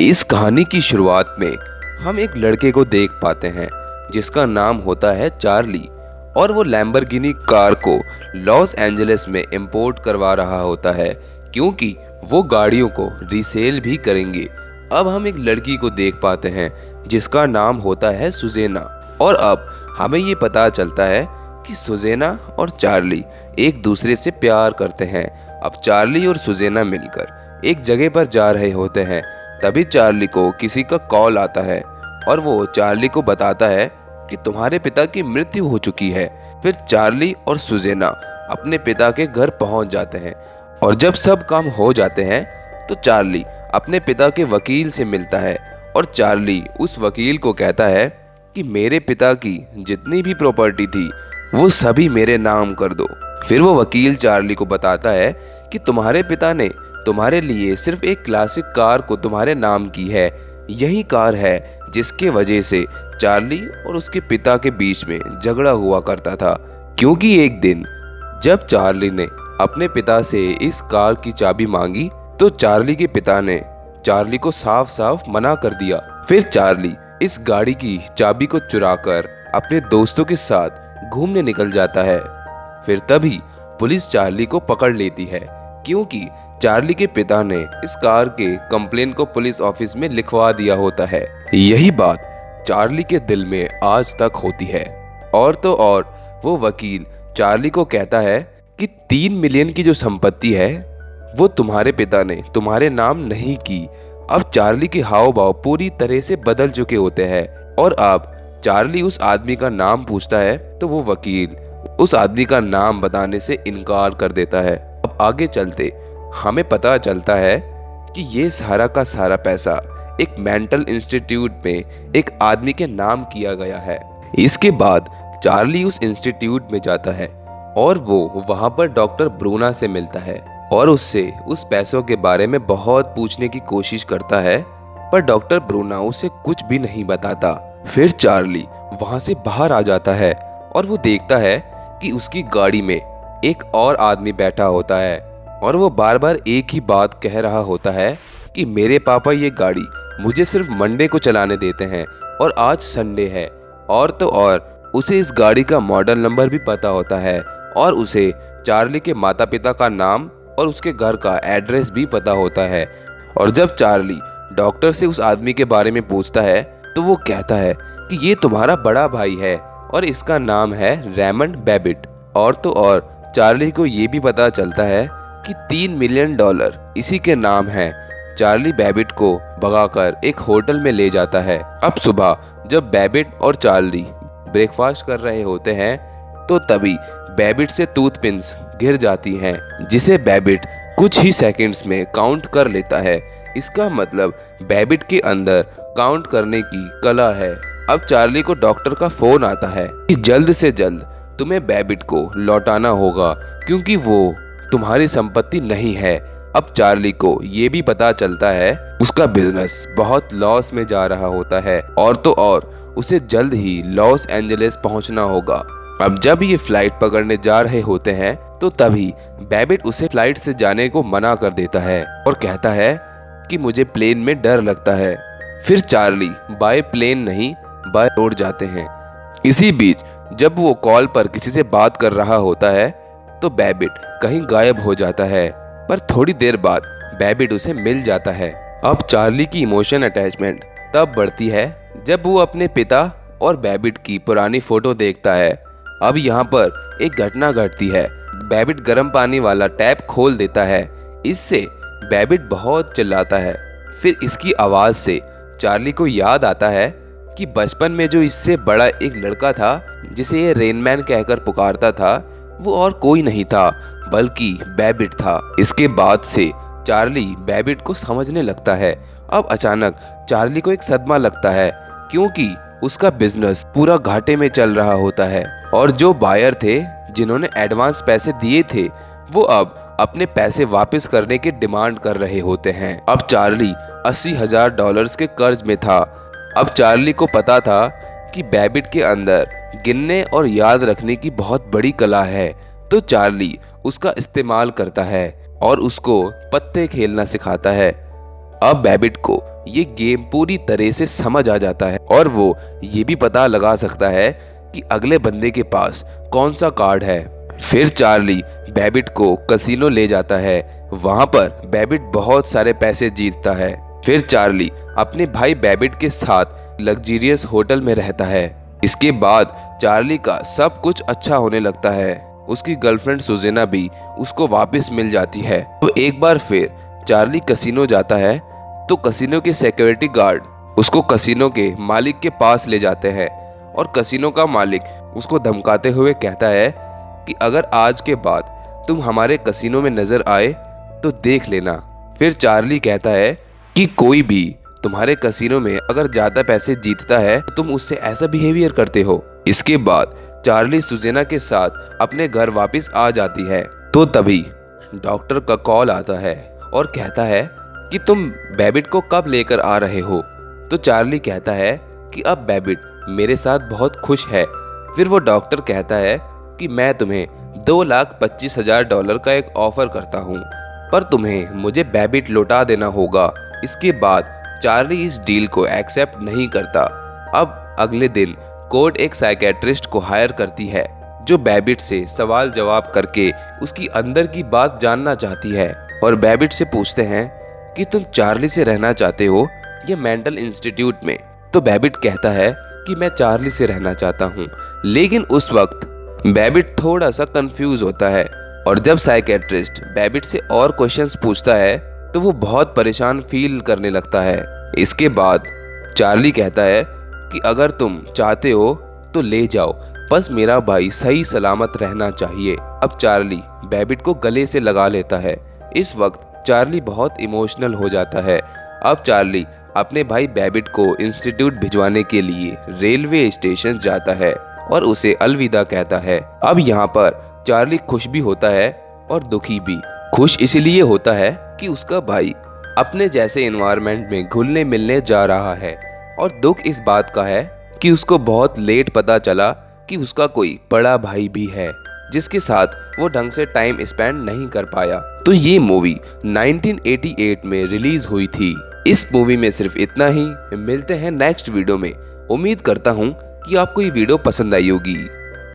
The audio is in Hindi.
इस कहानी की शुरुआत में हम एक लड़के को देख पाते हैं जिसका नाम होता है चार्ली और वो लैम्बोर्गिनी कार को लॉस एंजलिस में इंपोर्ट करवा रहा होता है क्योंकि वो गाड़ियों को रीसेल भी करेंगे। अब हम एक लड़की को देख पाते हैं जिसका नाम होता है सुजेना और अब हमें ये पता चलता है कि सुजेना और चार्ली एक दूसरे से प्यार करते हैं। अब चार्ली और सुजेना मिलकर एक जगह पर जा रहे होते हैं, तभी चार्ली को किसी का कॉल आता है और वो चार्ली को बताता है कि तुम्हारे पिता की मृत्यु हो चुकी है। फिर चार्ली और सुजेना अपने पिता के घर पहुंच जाते हैं और जब सब काम हो जाते हैं तो चार्ली अपने पिता के वकील से मिलता है और चार्ली उस वकील को कहता है कि मेरे पिता की जितनी भी प्रॉपर्टी थी वो सभी मेरे नाम कर दो। फिर वो वकील चार्ली को बताता है कि तुम्हारे पिता ने तुम्हारे लिए सिर्फ एक क्लासिक कार को तुम्हारे नाम की है। यही कार है जिसके वजह से चार्ली और उसके पिता के बीच में झगड़ा हुआ करता था, क्योंकि एक दिन जब चार्ली ने अपने पिता से इस कार की चाबी मांगी तो चार्ली के पिता ने चार्ली को साफ साफ मना कर दिया। फिर चार्ली इस गाड़ी की चाबी को चुराकर अपने दोस्तों के साथ घूमने निकल जाता है। फिर तभी पुलिस चार्ली को पकड़ लेती है क्योंकि चार्ली के पिता ने इस कार के कंप्लेन को पुलिस ऑफिस में लिखवा दिया होता है। यही बात चार्ली के दिल में आज तक होती है। और तो और वो वकील चार्ली को कहता है कि 3 मिलियन की जो संपत्ति है वो तुम्हारे पिता ने तुम्हारे नाम नहीं की। अब चार्ली के हाव भाव पूरी तरह से बदल चुके होते हैं और अब चार्ली उस आदमी का नाम पूछता है तो वो वकील उस आदमी का नाम बताने से इनकार कर देता है। अब आगे चलते हमें पता चलता है कि ये सारा का सारा पैसा एक मेंटल इंस्टीट्यूट में एक आदमी के नाम किया गया है। इसके बाद चार्ली उस इंस्टीट्यूट में जाता है और वो वहां पर डॉक्टर ब्रूना से मिलता है और उससे उस पैसों के बारे में बहुत पूछने की कोशिश करता है, पर डॉक्टर ब्रूना उसे कुछ भी नहीं बताता। फिर चार्ली वहां से बाहर आ जाता है और वो देखता है कि उसकी गाड़ी में एक और आदमी बैठा होता है और वो बार बार एक ही बात कह रहा होता है कि मेरे पापा ये गाड़ी मुझे सिर्फ मंडे को चलाने देते हैं और आज संडे है। और तो और उसे इस गाड़ी का मॉडल नंबर भी पता होता है और उसे चार्ली के माता पिता का नाम और उसके घर का एड्रेस भी पता होता है। और जब चार्ली डॉक्टर से उस आदमी के बारे में पूछता है तो वो कहता है कि ये तुम्हारा बड़ा भाई है और इसका नाम है रेमंड बेबिट। और तो और चार्ली को ये भी पता चलता है कि 3 मिलियन डॉलर इसी के नाम है। चार्ली बेबिट को भगाकर एक होटल में ले जाता है। अब सुबह जब बेबिट और चार्ली ब्रेकफास्ट कर रहे होते हैं तो तभी बेबिट से टूथपिन्स गिर जाती हैं, जिसे बेबिट कुछ ही सेकंड्स में काउंट कर लेता है। इसका मतलब बेबिट के अंदर काउंट करने की कला है। अब चार्ली को डॉक्टर का फोन आता है कि जल्द से जल्द तुम्हें बेबिट को लौटाना होगा क्योंकि वो तुम्हारी संपत्ति नहीं है। अब चार्ली को ये भी पता चलता है उसका बिजनेस बहुत लॉस में जा रहा होता है और तो और उसे जल्द ही लॉस एंजलिस पहुंचना होगा। अब जब ये फ्लाइट पकड़ने जा रहे होते हैं तो तभी बेबिट उसे फ्लाइट से जाने को मना कर देता है और कहता है कि मुझे प्लेन में डर लगता है। फिर चार्ली बाय प्लेन नहीं बाय रोड जाते हैं। इसी बीच जब वो कॉल पर किसी से बात कर रहा होता है तो बेबिट कहीं गायब हो जाता है, पर थोड़ी देर बाद बेबिट उसे मिल जाता है। अब चार्ली की इमोशन अटैचमेंट तब बढ़ती है जब वो अपने पिता और बेबिट की पुरानी फोटो देखता है। अब यहाँ पर एक घटना घटती है। बेबिट गर्म पानी वाला टैप खोल देता है। इससे बेबिट बहुत चिल्लाता है। फिर इसकी आवाज़ से चार्ली को याद आता है कि बचपन में जो इससे बड़ा एक लड़का था जिसे ये रेनमैन कहकर पुकारता था वो और कोई नहीं था बल्कि बेबिट था। इसके बाद से चार्ली बेबिट को समझने लगता है। अब अचानक चार्ली को एक सदमा लगता है क्योंकि उसका बिजनेस पूरा घाटे में चल रहा होता है और जो बायर थे जिन्होंने एडवांस पैसे दिए थे वो अब अपने पैसे वापस करने की डिमांड कर रहे होते हैं। अब चार्ली $80,000 के कर्ज में था। अब चार्ली को पता था कि बेबिट के अंदर गिनने और याद रखने की बहुत बड़ी कला है, तो चार्ली उसका इस्तेमाल करता है और उसको पत्ते खेलना सिखाता है। अब बेबिट को ये गेम पूरी तरह से समझ आ जाता है और वो ये भी पता लगा सकता है कि अगले बंदे के पास कौन सा कार्ड है। फिर चार्ली बैबिट को कसिनो ले जाता है। वहां पर बैबिट बहुत सारे पैसे जीतता है। फिर चार्ली अपने भाई बैबिट के साथ लग्जरियस होटल में रहता है। इसके बाद चार्ली का सब कुछ अच्छा होने लगता है। उसकी गर्लफ्रेंड सुजेना भी उसको वापस मिल जाती है। अब एक बार फिर चार्ली कसिनो जाता है तो कसिनो के सिक्योरिटी गार्ड उसको कसिनो के मालिक के पास ले जाते हैं और कसिनो का मालिक उसको धमकाते हुए कहता है कि अगर आज के बाद तुम हमारे कसिनो में नजर आए तो देख लेना। फिर चार्ली कहता है कि कोई भी तुम्हारे कसिनो में अगर ज्यादा पैसे जीतता है तो तुम उससे ऐसा बिहेवियर करते हो। इसके बाद चार्ली सुजेना के साथ अपने घर वापस आ जाती है। तो तभी डॉक्टर का कॉल आता है और कहता है कि तुम बैबिट को कब लेकर आ रहे हो। तो चार्ली कहता है कि अब बैबिट मेरे साथ बहुत खुश है। फिर वो डॉक्टर कहता है कि मैं तुम्हें $2,25,000 का एक ऑफर करता हूँ, पर तुम्हें मुझे बैबिट लौटा देना होगा। इसके बाद चार्ली इस डील को एक्सेप्ट नहीं करता। अब अगले दिन कोर्ट एक साइकेट्रिस्ट को हायर करती है जो बैबिट से सवाल जवाब करके उसकी अंदर की बात जानना चाहती है और बैबिट से पूछते हैं कि तुम चार्ली से रहना चाहते हो या मेंटल इंस्टीट्यूट में। तो बैबिट कहता है कि मैं चार्ली से रहना चाहता हूँ। लेकिन उस वक्त बैबिट थोड़ा सा कंफ्यूज होता है और जब साइकेट्रिस्ट बैबिट से और क्वेश्चंस पूछता है तो वो बहुत परेशान फील करने लगता है। इसके बाद चार्ली कहता है कि अगर तुम चाहते हो तो ले जाओ, बस मेरा भाई सही सलामत रहना चाहिए। अब चार्ली बैबिट को गले से लगा लेता है। इस वक्त चार्ली बहुत इमोशनल हो जाता है। अब चार्ली अपने भाई बैबिट को इंस्टीट्यूट भिजवाने के लिए रेलवे स्टेशन जाता है और उसे अलविदा कहता है। अब यहाँ पर चार्ली खुश भी होता है और दुखी भी। खुश इसलिए होता है कि उसका भाई अपने जैसे एनवायरनमेंट में घुलने मिलने जा रहा है और दुख इस बात का है कि उसको बहुत लेट पता चला कि उसका कोई बड़ा भाई भी है जिसके साथ वो ढंग से टाइम स्पेंड नहीं कर पाया। तो ये मूवी 1988 में रिलीज हुई थी। इस मूवी में सिर्फ इतना ही। मिलते हैं नेक्स्ट वीडियो में। उम्मीद करता हूँ कि आपको ये वीडियो पसंद आई होगी।